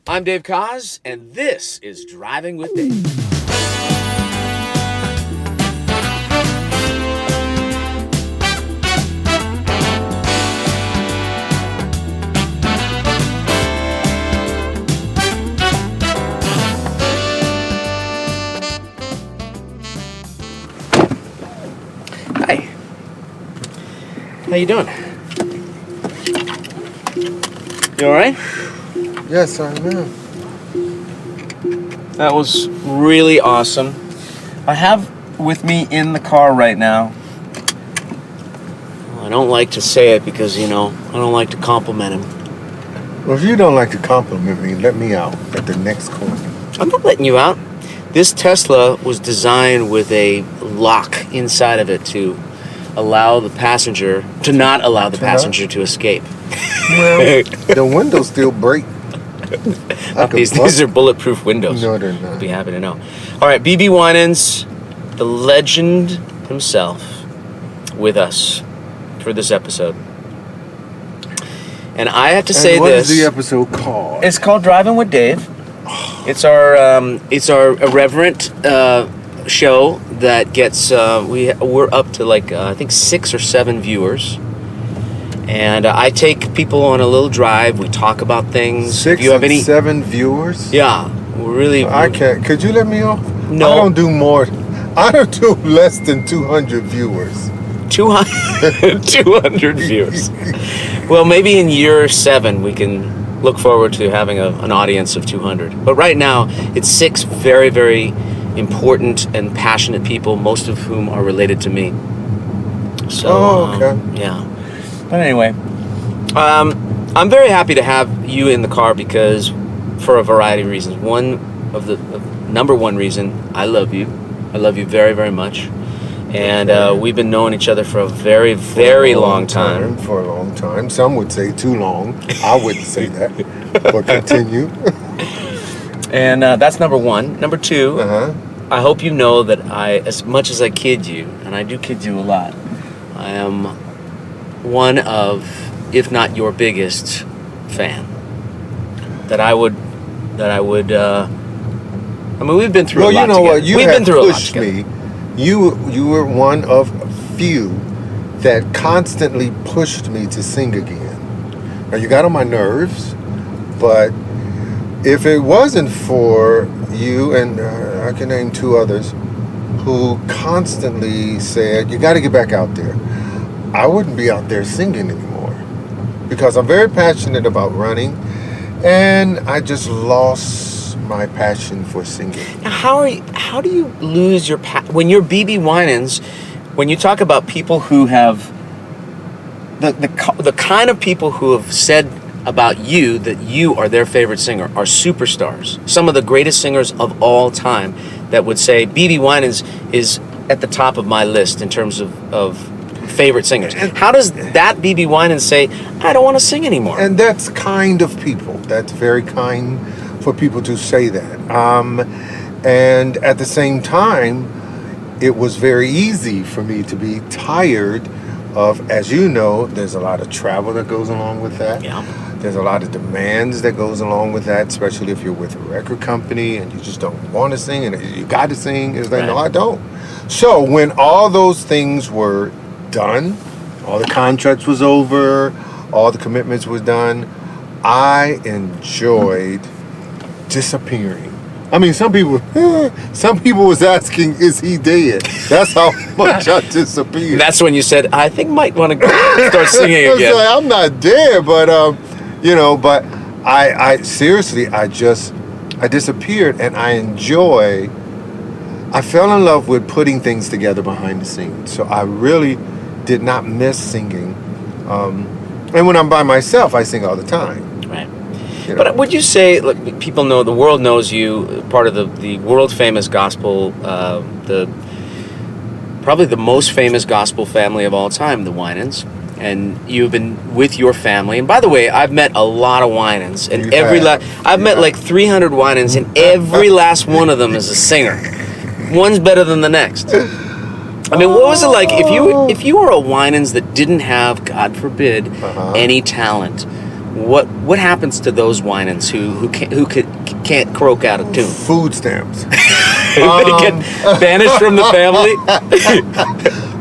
I'm Dave Kaz, and this is Driving with Dave. Hi. How you doing? You all right? Yes, I am. That was really awesome. I have with me in the car right now. I don't like to say it because, I don't like to compliment him. Well, if you don't like to compliment me, let me out at the next corner. I'm not letting you out. This Tesla was designed with a lock inside of it to allow the passenger, to not allow the passenger to escape. Well, the windows still break. These are bulletproof windows. No, they're not. I'd be happy to know. All right, Bebe Winans, the legend himself, with us for this episode. And I have to say what this. What is the episode called? It's called Driving with Dave. It's our irreverent show that gets we're up to I think 6 or 7 viewers. And I take people on a little drive. We talk about things. 6 and 7 viewers? Yeah, we're really. I can't. Could you let me off? No. I don't do more. I don't do less than 200 viewers. 200 viewers. Well, maybe in year 7 we can look forward to having an audience of 200. But right now it's 6 very, very important and passionate people, most of whom are related to me. So, okay. Yeah. But anyway, I'm very happy to have you in the car because, for a variety of reasons. Number one reason, I love you. I love you very, very much. And we've been knowing each other for a very, very long time. For a long time. Some would say too long. I wouldn't say that. But continue. And that's number one. Number two, I hope you know that as much as I kid you, and I do kid you a lot, I am one of, if not your biggest fan. We've been through a lot together. Well, you know what? You have pushed me. You were one of few that constantly pushed me to sing again. Now, you got on my nerves, but if it wasn't for you, and I can name 2 others, who constantly said, you got to get back out there, I wouldn't be out there singing anymore. Because I'm very passionate about running, and I just lost my passion for singing. Now, how do you lose your when you're Bebe Winans? When you talk about people who have the kind of people who have said about you that you are their favorite singer are superstars, some of the greatest singers of all time, that would say Bebe Winans is at the top of my list in terms of favorite singers. How does that Bebe Winans say, I don't want to sing anymore? And that's kind of people. That's very kind for people to say that. And at the same time, it was very easy for me to be tired of, as you know, there's a lot of travel that goes along with that. Yeah. There's a lot of demands that goes along with that, especially if you're with a record company and you just don't want to sing and you got to sing. It's like, no, I don't. So when all those things were done, all the contracts was over, all the commitments was done, I enjoyed disappearing. I mean, some people was asking, is he dead? That's how much I disappeared. That's when you said, I think Mike want to start singing again. Like, I'm not dead, but but I seriously, I disappeared, and I fell in love with putting things together behind the scenes. So I really did not miss singing. And when I'm by myself, I sing all the time. Right. But would you say, look, people know, the world knows you, part of the world famous gospel, probably the most famous gospel family of all time, the Winans. And you've been with your family. And by the way, I've met a lot of Winans, and I've met like 300 Winans, and every last one of them is a singer. One's better than the next. I mean, what was it like if you were a Winans that didn't have, God forbid, any talent? what happens to those Winans who can't croak out a tune? Food stamps. They get banished from the family.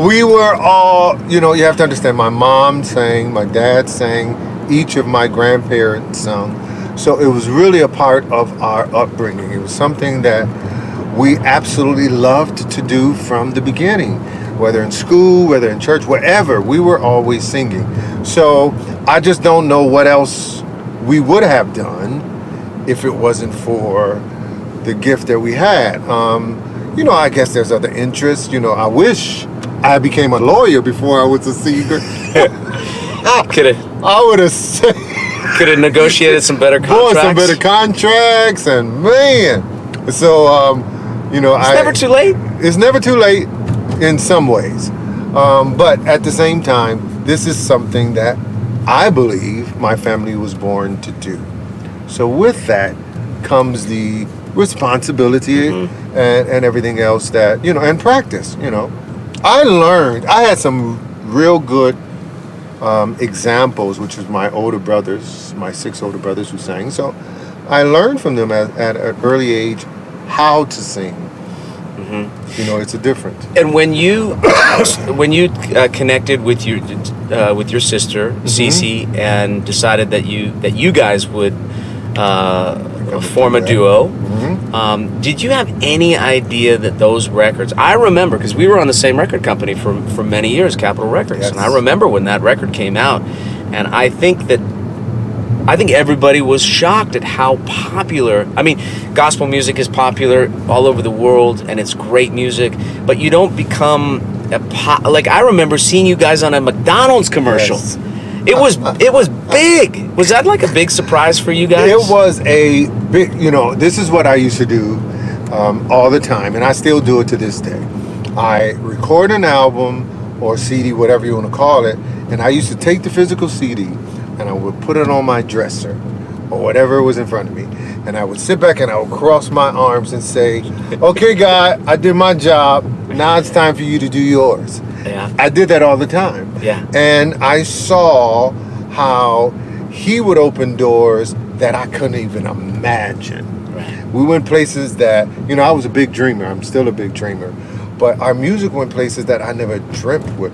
We were all, you have to understand, my mom sang, my dad sang, each of my grandparents sung. So it was really a part of our upbringing. It was something that we absolutely loved to do from the beginning, whether in school, whether in church, wherever, we were always singing. So I just don't know what else we would have done if it wasn't for the gift that we had. I guess there's other interests. I wish I became a lawyer before I was a singer. I would have said, could have negotiated some better contracts. Some better contracts, and man. So, it's never too late. It's never too late in some ways. But at the same time, this is something that I believe my family was born to do. So with that comes the responsibility and everything else that, and practice, I had some real good examples, which was my my 6 older brothers who sang. So I learned from them at an early age how to sing. It's a difference. And when you connected with your sister CeCe and decided that you guys would form a duo, did you have any idea that those records? I remember, because we were on the same record company for many years, Capitol Records, yes. And I remember when that record came out, and I think everybody was shocked at how popular. I mean, gospel music is popular all over the world, and it's great music, but you don't become like, I remember seeing you guys on a McDonald's commercial. Yes. It was big. Was that like a big surprise for you guys? It was a big, this is what I used to do all the time, and I still do it to this day. I record an album or CD, whatever you want to call it, and I used to take the physical CD and I would put it on my dresser or whatever was in front of me, and I would sit back and I would cross my arms and say, okay, God, I did my job. Now it's time for you to do yours. Yeah. I did that all the time. Yeah. And I saw how he would open doors that I couldn't even imagine. Right. We went places that, I was a big dreamer. I'm still a big dreamer. But our music went places that I never dreamt would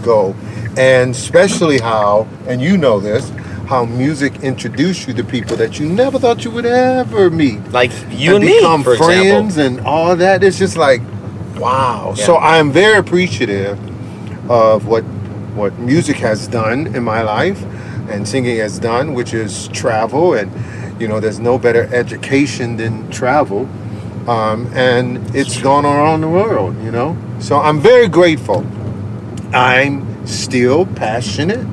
go. And especially how, and this, how music introduced you to people that you never thought you would ever meet. Like you and me, become for friends example. And all that. It's just like, wow. Yeah. So I am very appreciative of what music has done in my life and singing has done, which is travel. And, there's no better education than travel. And it's gone around the world, So I'm very grateful. I'm still passionate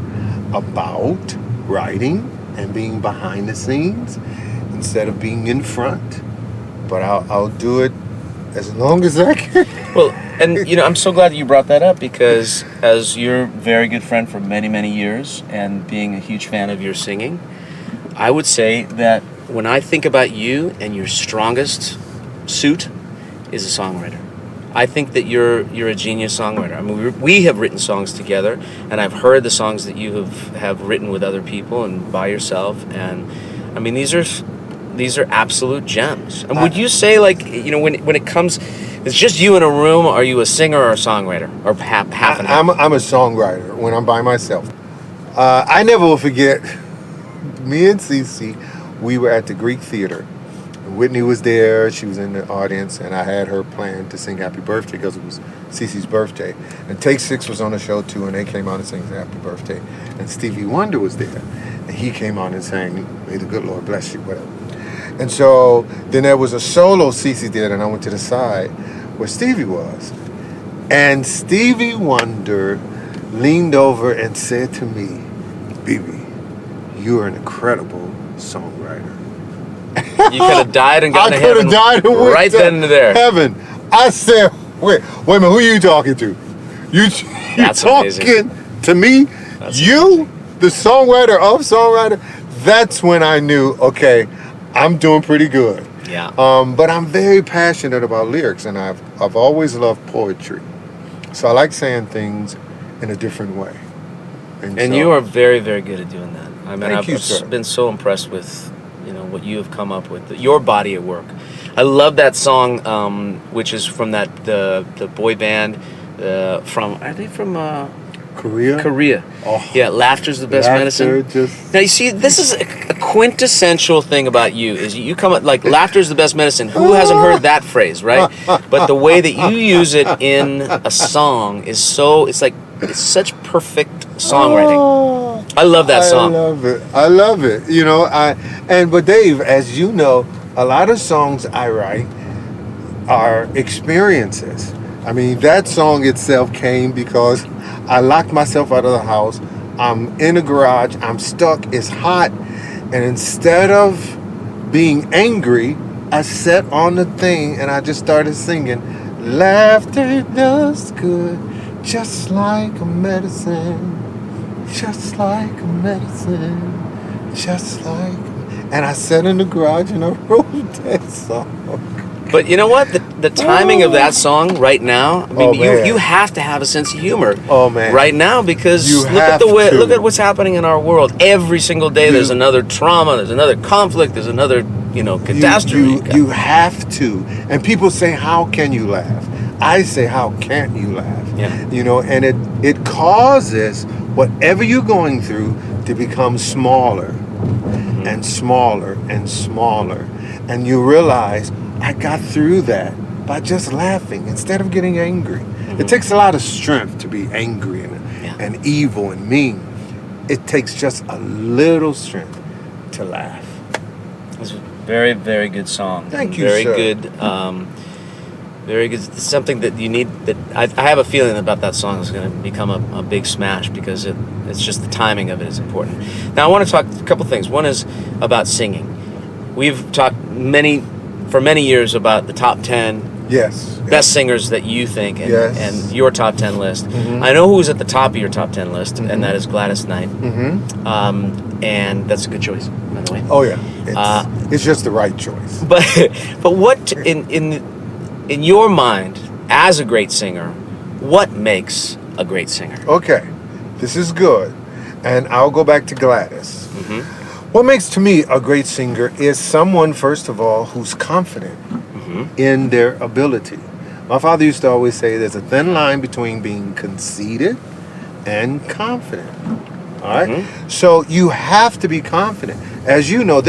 about writing and being behind the scenes instead of being in front. But I'll do it as long as I can. Well, and I'm so glad that you brought that up, because as your very good friend for many, many years and being a huge fan of your singing, I would say that when I think about you and your strongest suit is a songwriter. I think that you're a genius songwriter. I mean, we have written songs together, and I've heard the songs that you have written with other people and by yourself, and I mean, these are absolute gems. And would you say, like, when it comes, it's just you in a room, are you a singer or a songwriter, or half and half? I'm a songwriter when I'm by myself. I never will forget, me and CeCe, we were at the Greek Theater. Whitney was there, she was in the audience, and I had her plan to sing Happy Birthday because it was CeCe's birthday. And Take 6 was on the show too, and they came out and sang Happy Birthday. And Stevie Wonder was there, and he came on and sang May the Good Lord Bless You, whatever. And so then there was a solo CeCe did, and I went to the side where Stevie was. And Stevie Wonder leaned over and said to me, Bebe, you're an incredible songwriter. You could have died and gone to heaven. I could have died and went right to then and there. Heaven. I said, wait a minute, who are you talking to? You That's talking amazing. To me? That's you, amazing. The songwriter of songwriter? That's when I knew, okay, I'm doing pretty good. Yeah. But I'm very passionate about lyrics, and I've always loved poetry. So I like saying things in a different way. And you are very, very good at doing that. I mean, Thank you, I've sir. been so impressed with, what you have come up with, your body of work. I love that song, which is from the boy band are they from Korea? Korea? Oh. Yeah, laughter's the best medicine. Now you see, this is a quintessential thing about you is you come up like laughter's the best medicine. Who hasn't heard that phrase, right? But the way that you use it in a song is it's such perfect songwriting. Oh, I love that song. I love it. But Dave, as you know, a lot of songs I write are experiences. I mean, that song itself came because I locked myself out of the house. I'm in a garage. I'm stuck. It's hot. And instead of being angry, I sat on the thing and I just started singing, laughter does good, just like a medicine, just like a medicine, just like... And I sat in the garage and I wrote that song. But you know what? The timing of that song right now, I mean, man. you have to have a sense of humor Man. right now because You look at what's happening in our world. Every single day there's another trauma, there's another conflict, there's another, catastrophe. You have to. And people say, how can you laugh? I say, how can't you laugh? Yeah. And it causes whatever you're going through to become smaller and smaller and smaller. And you realize, I got through that by just laughing instead of getting angry. It takes a lot of strength to be angry and evil and mean. It takes just a little strength to laugh. It's a very, very good song. Thank you, very sir. Good. Very good. It's something that you need. That I have a feeling about that song is going to become a big smash because it's just the timing of it is important. Now I want to talk a couple things. One is about singing. We've talked for many years about the top 10 best singers that you think and your top 10 list. Mm-hmm. I know who's at the top of your top 10 list, and that is Gladys Knight. Mm-hmm. And that's a good choice, by the way. Oh yeah, it's just the right choice. But what in your mind as a great singer, what makes a great singer? Okay, this is good, and I'll go back to Gladys. Mm-hmm. What makes to me a great singer is someone, first of all, who's confident in their ability. My father used to always say there's a thin line between being conceited and confident. All right? So you have to be confident. As you know,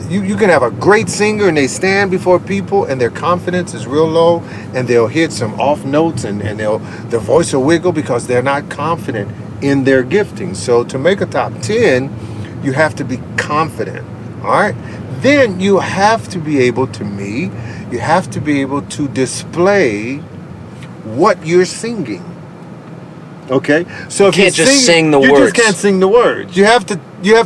you can have a great singer and they stand before people and their confidence is real low and they'll hit some off notes and their voice will wiggle because they're not confident in their gifting. So to make a top 10, you have to be confident, all right? Then you have to be able to display what you're singing. Okay? So if you can't just sing the words. You just can't sing the words. You have to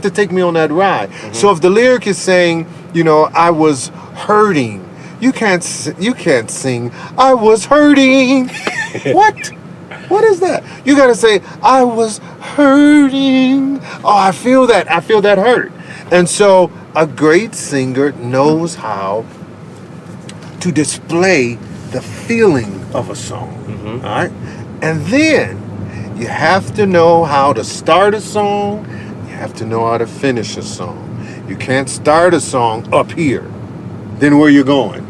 take me on that ride. So if the lyric is saying, I was hurting, you can't sing, I was hurting. What? What is that? You got to say, I was hurting. Oh, I feel that hurt. And so a great singer knows how to display the feeling of a song. All right? And then you have to know how to start a song. You have to know how to finish a song. You can't start a song up here, then where you're going.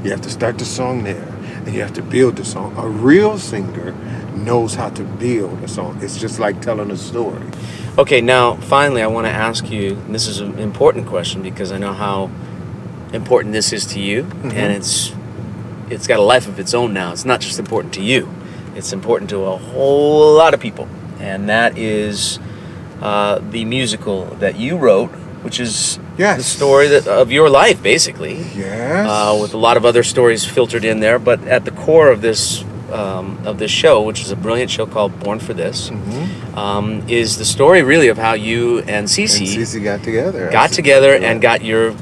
You have to start the song there. And you have to build the song. A real singer knows how to build a song. It's just like telling a story. Okay, now finally I want to ask you, and this is an important question because I know how important this is to you, and it's got a life of its own now. It's not just important to you. It's important to a whole lot of people. And that is the musical that you wrote, which is the story of your life, basically. Yes. With a lot of other stories filtered in there, but at the core of this show, which is a brilliant show called Born for This, is the story really of how you and CeCe got together and got your,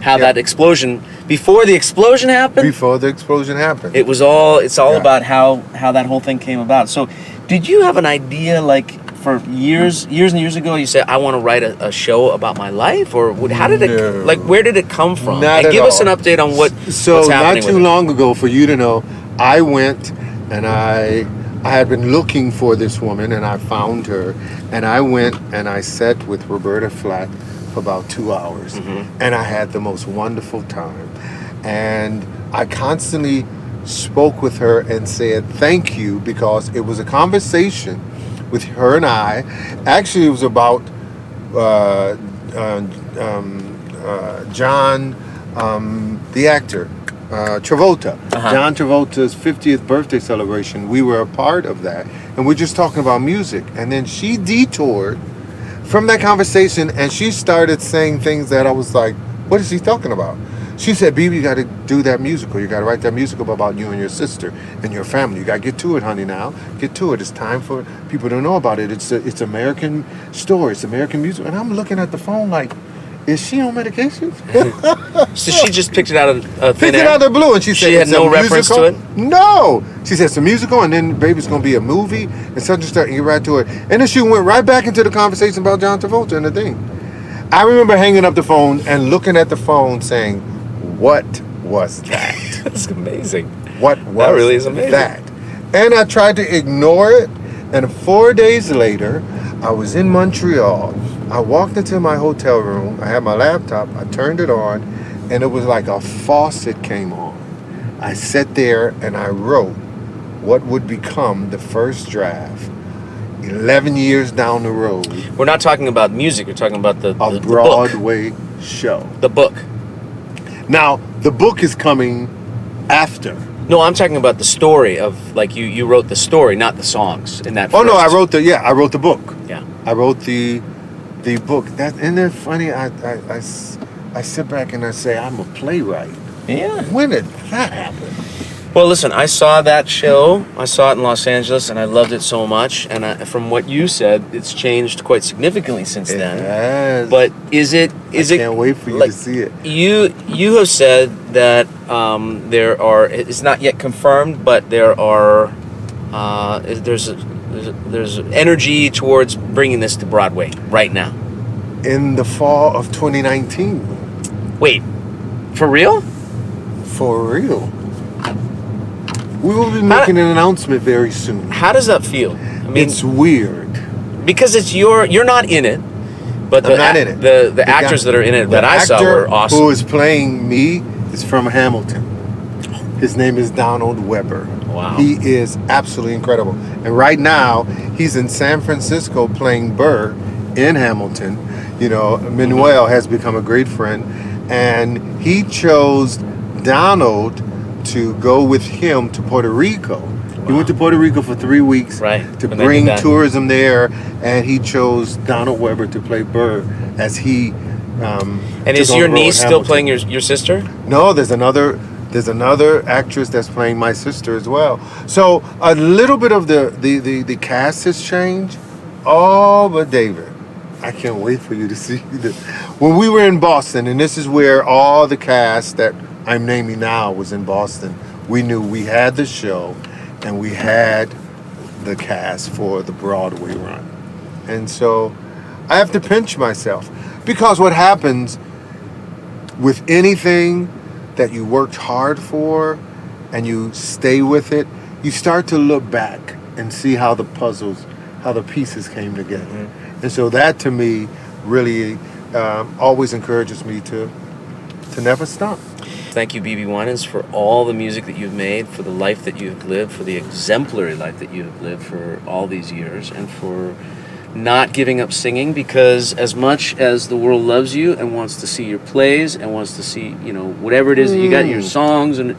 how that explosion, before the explosion happened. It's all about how that whole thing came about. So did you have an idea, like, for years and years ago, you said, I want to write a show about my life? Or how did it, like, where did it come from? Give us an update on what's happening. Not too long ago, for you to know, I went and I I had been looking for this woman, and I found her, and I went and I sat with Roberta Flack for about 2 hours, and I had the most wonderful time. And I constantly spoke with her and said thank you, because it was a conversation with her and I. Actually, it was about John, the actor, Travolta. John Travolta's 50th birthday celebration. We were a part of that, and we're just talking about music. And then she detoured from that conversation, and she started saying things that I was like, what is she talking about? She said, "Bebe, you got to do that musical. You got to write that musical about you and your sister and your family. You got to get to it, honey, now. Get to it. It's time for people to know about it. It's American story. It's American music." And I'm looking at the phone like, is she on medication? So she just picked it out of thin air? Picked it out of the blue, and she said, she had "It's no a reference musical." to it? No. She said, "It's a musical, and then, baby, it's going to be a movie, and such and such, and get right to it." And then she went right back into the conversation about John Travolta and the thing. I remember hanging up the phone and looking at the phone saying, what was that? That's amazing. What was that really is amazing. that? And I tried to ignore it, and 4 days later, I was in Montreal. I walked into my hotel room. I had my laptop. I turned it on, and it was like a faucet came on. I sat there and I wrote what would become the first draft 11 years down the road. We're not talking about music. We're talking about the Broadway show. The book. Now, the book is coming after. No, I'm talking about the story of, like, you wrote the story, not the songs in that. Oh, no, I first. wrote the book. Yeah. I wrote the book. That, isn't it funny? I sit back and I say, I'm a playwright. Yeah. When did that happen? Well, listen, I saw that show. I saw it in Los Angeles, and I loved it so much. And from what you said, it's changed quite significantly since then. Yes. But is it? I can't wait for you to see it. You have said that there are. It's not yet confirmed, but there are. There's energy towards bringing this to Broadway right now. In the fall of 2019. Wait, for real? For real. We will be making an announcement very soon. How does that feel? I mean, it's weird. Because you're not in it, but I'm not in it. The actors that are in it that I saw were awesome. Who is playing me is from Hamilton. His name is Donald Weber. Wow. He is absolutely incredible. And right now, he's in San Francisco playing Burr in Hamilton. You know, Manuel has become a great friend, and he chose Donald to go with him to Puerto Rico. Wow. He went to Puerto Rico for 3 weeks to bring tourism there, and he chose Donald Weber to play Burr as he. And is your niece still playing your sister? No, there's another actress that's playing my sister as well. So a little bit of the cast has changed. Oh, but David, I can't wait for you to see this. When we were in Boston, and this is where all the cast that I'm naming now was in Boston, we knew we had the show and we had the cast for the Broadway run. And so I have to pinch myself, because what happens with anything that you worked hard for and you stay with it, you start to look back and see how the pieces came together. Mm-hmm. And so that to me really always encourages me to never stop. Thank you, Bebe Winans, for all the music that you've made, for the life that you've lived, for the exemplary life that you have lived for all these years, and for not giving up singing, because as much as the world loves you and wants to see your plays and wants to see, whatever it is that you got, your songs, and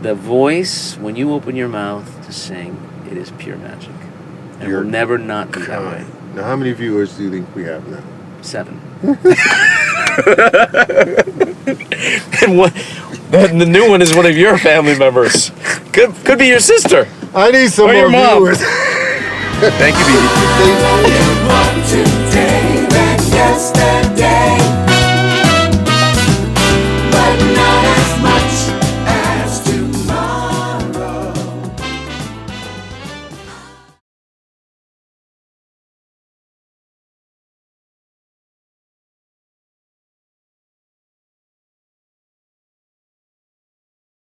the voice, when you open your mouth to sing, it is pure magic. And it will never not be that way. Now, how many viewers do you think we have now? 7. And the new one is one of your family members. Could be your sister. I need some more viewers. Thank you, Bebe.